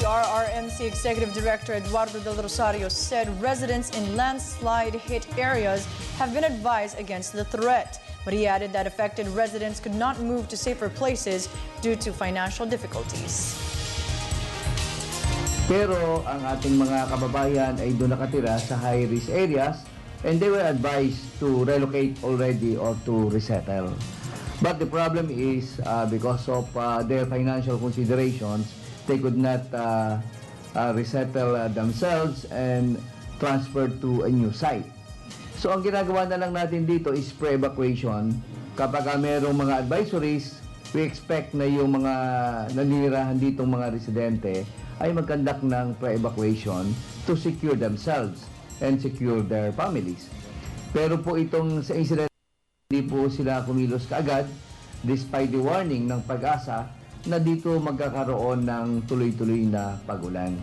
The RRMC Executive Director Eduardo Del Rosario said residents in landslide-hit areas have been advised against the threat. But he added that affected residents could not move to safer places due to financial difficulties. Pero ang ating mga kababayan ay doon nakatira sa high-risk areas and they were advised to relocate already or to resettle. But the problem is because of their financial considerations, they could not resettle themselves and transfer to a new site. So ang ginagawa na lang natin dito is pre-evacuation. Kapag mayroong mga advisories, we expect na yung mga naninirahan ditong mga residente ay mag-conduct ng pre-evacuation to secure themselves and secure their families. Pero po itong sa incident, hindi po sila kumilos kaagad despite the warning ng Pag-asa na dito magkakaroon ng tuloy-tuloy na pag-ulan.